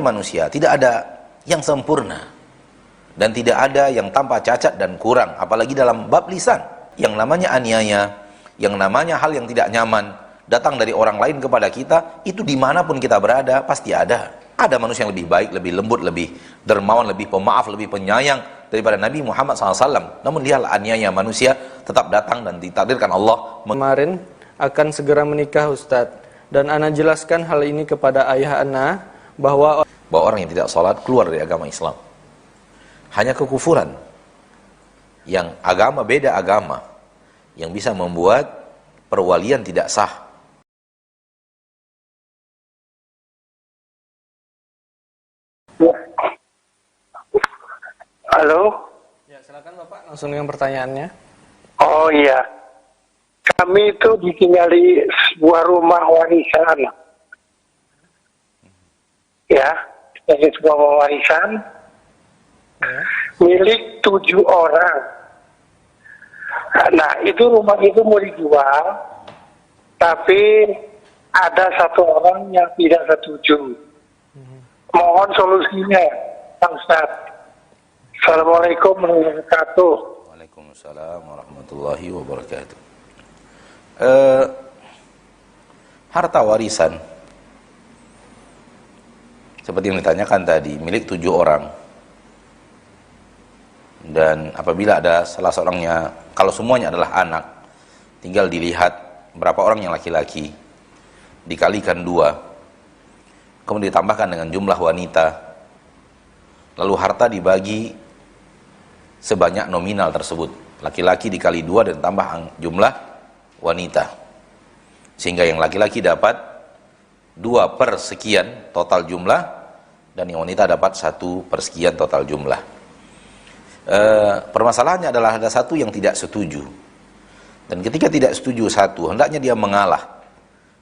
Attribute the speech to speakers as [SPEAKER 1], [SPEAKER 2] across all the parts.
[SPEAKER 1] Manusia tidak ada yang sempurna dan tidak ada yang tanpa cacat dan kurang, apalagi dalam bab lisan. Yang namanya aniaya, yang namanya hal yang tidak nyaman datang dari orang lain kepada kita, itu dimanapun kita berada pasti ada. Ada manusia yang lebih baik, lebih lembut, lebih dermawan, lebih pemaaf, lebih penyayang daripada Nabi Muhammad SAW. Namun lihatlah aniaya manusia tetap datang dan ditakdirkan Allah.
[SPEAKER 2] Kemarin akan segera menikah Ustadz, dan ana jelaskan hal ini kepada ayah ana bahwa
[SPEAKER 1] orang yang tidak sholat keluar dari agama Islam. Hanya kekufuran yang agama beda agama yang bisa membuat perwalian tidak sah.
[SPEAKER 3] Halo?
[SPEAKER 2] Ya, silakan Bapak langsung dengan pertanyaannya.
[SPEAKER 3] Oh iya. Kami itu ditinggali sebuah rumah warisan. Ya, dari sebuah rumah warisan milik 7 orang. Nah, itu rumah itu mau dijual, tapi ada 1 orang yang tidak setuju. Mohon solusinya, Pak Ustaz. Assalamualaikum warahmatullahi wabarakatuh.
[SPEAKER 1] Waalaikumsalam warahmatullahi wabarakatuh. Harta warisan seperti yang ditanyakan tadi, milik 7 orang. Dan apabila ada salah seorangnya, kalau semuanya adalah anak, tinggal dilihat berapa orang yang laki-laki, dikalikan 2, kemudian ditambahkan dengan jumlah wanita, lalu harta dibagi sebanyak nominal tersebut. Laki-laki dikali 2 dan tambah jumlah wanita, sehingga yang laki-laki dapat 2 per sekian total jumlah, dan yang wanita dapat 1 per sekian total jumlah. Permasalahannya adalah ada 1 yang tidak setuju, dan ketika tidak setuju 1, hendaknya dia mengalah,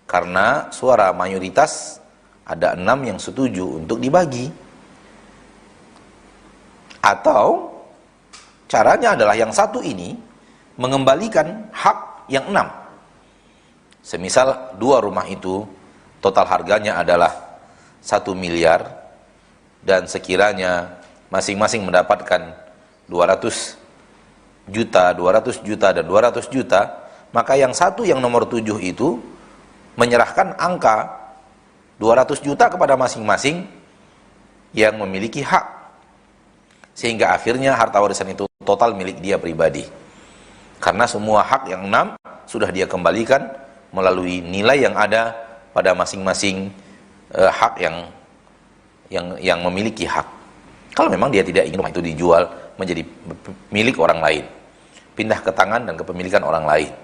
[SPEAKER 1] karena suara mayoritas ada 6 yang setuju untuk dibagi. Atau caranya adalah yang 1 ini mengembalikan hak yang 6. Semisal 2 rumah itu total harganya adalah 1 miliar, dan sekiranya masing-masing mendapatkan 200 juta, 200 juta, dan 200 juta, maka yang 1 yang nomor 7 itu menyerahkan angka 200 juta kepada masing-masing yang memiliki hak, sehingga akhirnya harta warisan itu total milik dia pribadi, karena semua hak yang 6 sudah dia kembalikan melalui nilai yang ada pada masing-masing hak yang memiliki hak. Kalau memang dia tidak ingin rumah itu dijual menjadi milik orang lain, pindah ke tangan dan kepemilikan orang lain.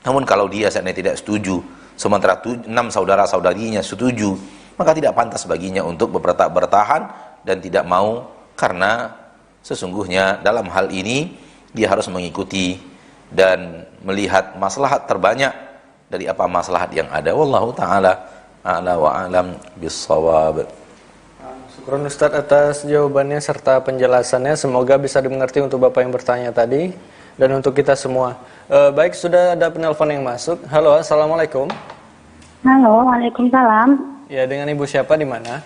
[SPEAKER 1] Namun kalau dia seandainya tidak setuju, sementara 6 saudara-saudarinya setuju, maka tidak pantas baginya untuk bertahan dan tidak mau, karena sesungguhnya dalam hal ini dia harus mengikuti dan melihat maslahat terbanyak dari apa maslahat yang ada. Wallahu ta'ala a'la wa a'lam bis-shawab.
[SPEAKER 2] Syukron Ustadz atas jawabannya serta penjelasannya. Semoga bisa dimengerti untuk Bapak yang bertanya tadi dan untuk kita semua. Baik, sudah ada penelpon yang masuk. Halo, assalamualaikum.
[SPEAKER 4] Halo, waalaikumsalam.
[SPEAKER 2] Ya, dengan Ibu siapa di mana?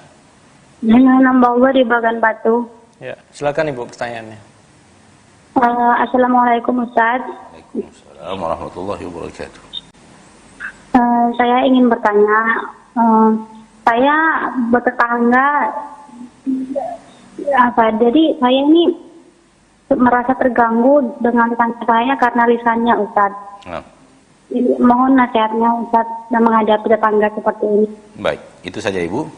[SPEAKER 4] Dengan Nambah di Bagan Batu.
[SPEAKER 2] Ya, silakan Ibu pertanyaannya.
[SPEAKER 4] Assalamualaikum Ustaz.
[SPEAKER 1] Waalaikumsalam warahmatullahi wabarakatuh.
[SPEAKER 4] Saya ingin bertanya, saya bertetangga, jadi saya ini merasa terganggu dengan tetangga saya karena lisannya Ustaz. Mohon nasihatnya Ustaz dan menghadapi tetangga seperti ini.
[SPEAKER 1] Baik, itu saja Ibu.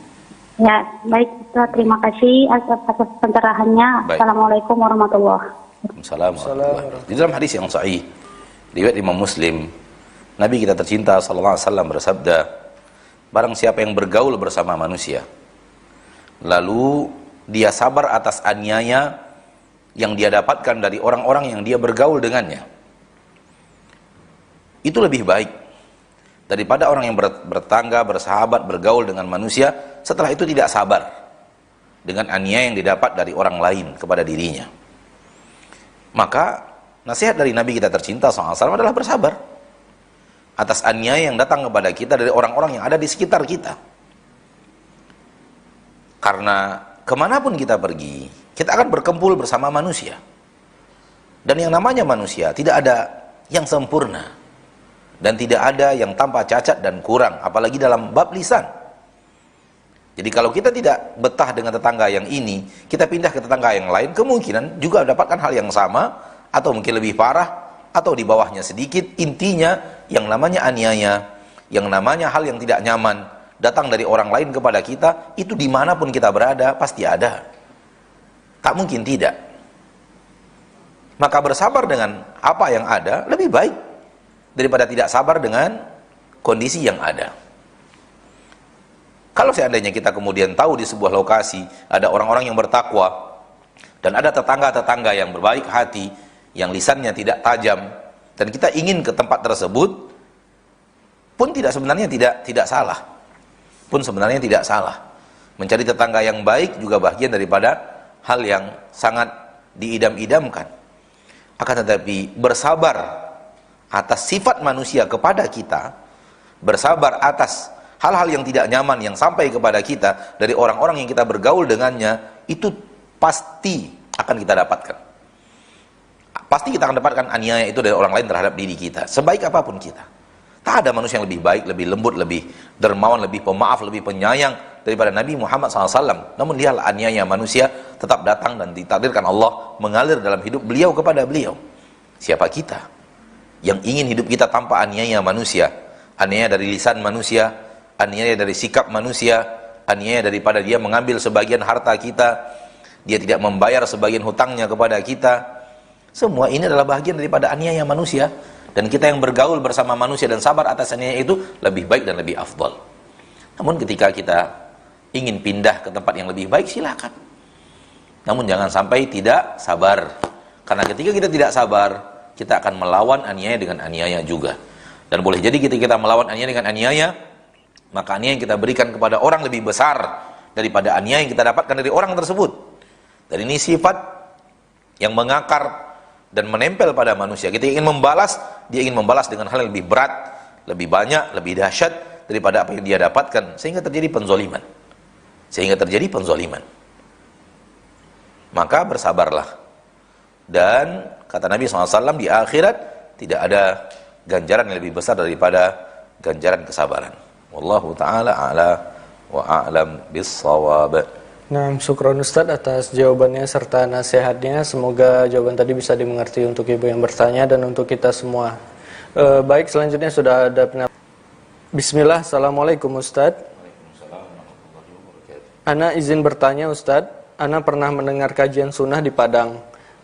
[SPEAKER 4] Ya, baik Ustaz, terima kasih atas pencerahannya.
[SPEAKER 1] Baik.
[SPEAKER 4] Assalamualaikum warahmatullahi
[SPEAKER 1] wabarakatuh. Di dalam hadis yang sahih riwayat Imam Muslim, Nabi kita tercinta sallallahu alaihi wasallam bersabda, barang siapa yang bergaul bersama manusia lalu dia sabar atas aniaya yang dia dapatkan dari orang-orang yang dia bergaul dengannya, itu lebih baik daripada orang yang bertangga, bersahabat, bergaul dengan manusia setelah itu tidak sabar dengan aniaya yang didapat dari orang lain kepada dirinya. Maka nasihat dari Nabi kita tercinta SAW adalah bersabar atas aniaya yang datang kepada kita dari orang-orang yang ada di sekitar kita. Karena kemanapun kita pergi, kita akan berkumpul bersama manusia. Dan yang namanya manusia, tidak ada yang sempurna. Dan tidak ada yang tanpa cacat dan kurang, apalagi dalam bab lisan. Jadi kalau kita tidak betah dengan tetangga yang ini, kita pindah ke tetangga yang lain, kemungkinan juga mendapatkan hal yang sama, atau mungkin lebih parah, atau di bawahnya sedikit. Intinya, yang namanya aniaya, yang namanya hal yang tidak nyaman, datang dari orang lain kepada kita, itu dimanapun kita berada, pasti ada. Tak mungkin tidak. Maka bersabar dengan apa yang ada, lebih baik daripada tidak sabar dengan kondisi yang ada. Kalau seandainya kita kemudian tahu di sebuah lokasi, ada orang-orang yang bertakwa, dan ada tetangga-tetangga yang berbaik hati, yang lisannya tidak tajam, dan kita ingin ke tempat tersebut, pun sebenarnya tidak salah. Pun sebenarnya tidak salah. Mencari tetangga yang baik juga bagian daripada hal yang sangat diidam-idamkan. Akan tetapi bersabar atas sifat manusia kepada kita, bersabar atas hal-hal yang tidak nyaman yang sampai kepada kita dari orang-orang yang kita bergaul dengannya, itu pasti akan kita dapatkan. Pasti kita akan dapatkan aniaya itu dari orang lain terhadap diri kita, sebaik apapun kita. Tak ada manusia yang lebih baik, lebih lembut, lebih dermawan, lebih pemaaf, lebih penyayang daripada Nabi Muhammad SAW. Namun lihatlah aniaya manusia tetap datang dan ditakdirkan Allah mengalir dalam hidup beliau kepada beliau. Siapa kita yang ingin hidup kita tanpa aniaya manusia? Aniaya dari lisan manusia, aniaya dari sikap manusia, aniaya daripada dia mengambil sebagian harta kita, dia tidak membayar sebagian hutangnya kepada kita. Semua ini adalah bagian daripada aniaya manusia. Dan kita yang bergaul bersama manusia dan sabar atas aniaya itu lebih baik dan lebih afdal. Namun ketika kita ingin pindah ke tempat yang lebih baik, silakan. Namun jangan sampai tidak sabar. Karena ketika kita tidak sabar, kita akan melawan aniaya dengan aniaya juga. Dan boleh jadi ketika kita melawan aniaya dengan aniaya, maka aniaya yang kita berikan kepada orang lebih besar daripada aniaya yang kita dapatkan dari orang tersebut. Dan ini sifat yang mengakar dan menempel pada manusia. Kita ingin membalas, dia ingin membalas dengan hal yang lebih berat, lebih banyak, lebih dahsyat daripada apa yang dia dapatkan, sehingga terjadi penzoliman. Maka bersabarlah. Dan kata Nabi SAW, di akhirat tidak ada ganjaran yang lebih besar daripada ganjaran kesabaran. Wallahu ta'ala a'la wa a'lam bis-shawab.
[SPEAKER 2] Nah, syukron Ustadz atas jawabannya serta nasihatnya. Semoga jawaban tadi bisa dimengerti untuk ibu yang bertanya dan untuk kita semua. Baik, selanjutnya sudah ada penelpon. Bismillah, Assalamualaikum Ustadz. Ana izin bertanya Ustadz. Ana pernah mendengar kajian sunnah di Padang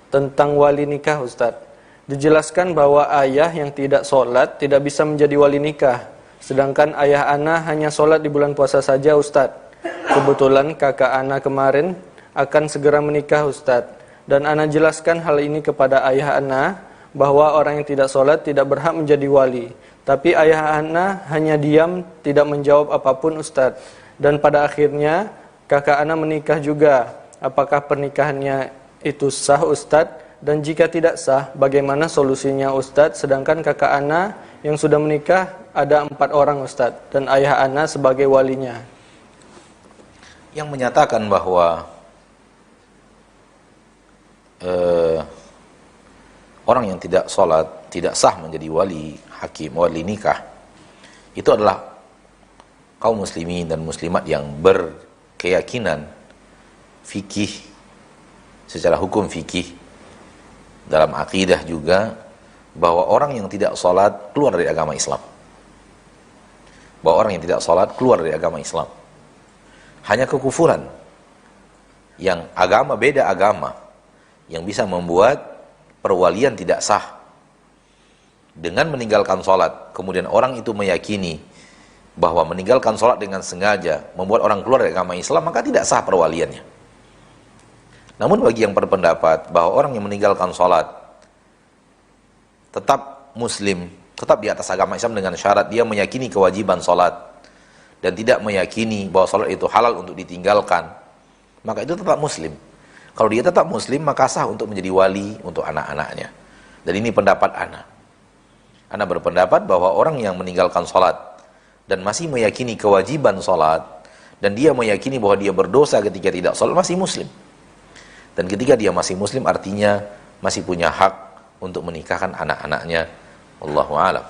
[SPEAKER 2] tentang wali nikah Ustadz. Dijelaskan bahwa ayah yang tidak sholat tidak bisa menjadi wali nikah. Sedangkan ayah Ana hanya sholat di bulan puasa saja Ustadz. Kebetulan kakak Ana kemarin akan segera menikah Ustadz. Dan Ana jelaskan hal ini kepada ayah Ana, bahwa orang yang tidak sholat tidak berhak menjadi wali. Tapi ayah Ana hanya diam, tidak menjawab apapun Ustadz. Dan pada akhirnya kakak Ana menikah juga. Apakah pernikahannya itu sah Ustadz? Dan jika tidak sah, bagaimana solusinya Ustadz? Sedangkan kakak Ana yang sudah menikah ada 4 orang Ustadz. Dan ayah Ana sebagai walinya.
[SPEAKER 1] Yang menyatakan bahwa orang yang tidak sholat tidak sah menjadi wali hakim, wali nikah, itu adalah kaum muslimin dan muslimat yang berkeyakinan fikih, secara hukum fikih, dalam akidah juga, bahwa orang yang tidak sholat keluar dari agama Islam. Bahwa orang yang tidak sholat keluar dari agama Islam. Hanya kekufuran yang agama, beda agama, yang bisa membuat perwalian tidak sah. Dengan meninggalkan sholat, kemudian orang itu meyakini bahwa meninggalkan sholat dengan sengaja membuat orang keluar dari agama Islam, maka tidak sah perwaliannya. Namun bagi yang berpendapat bahwa orang yang meninggalkan sholat tetap muslim, tetap di atas agama Islam dengan syarat dia meyakini kewajiban sholat, dan tidak meyakini bahwa sholat itu halal untuk ditinggalkan, maka itu tetap muslim. Kalau dia tetap muslim, maka sah untuk menjadi wali untuk anak-anaknya. Dan ini pendapat Ana. Ana berpendapat bahwa orang yang meninggalkan sholat dan masih meyakini kewajiban sholat, dan dia meyakini bahwa dia berdosa ketika tidak sholat, masih muslim. Dan ketika dia masih muslim artinya masih punya hak untuk menikahkan anak-anaknya. Wallahu a'lam.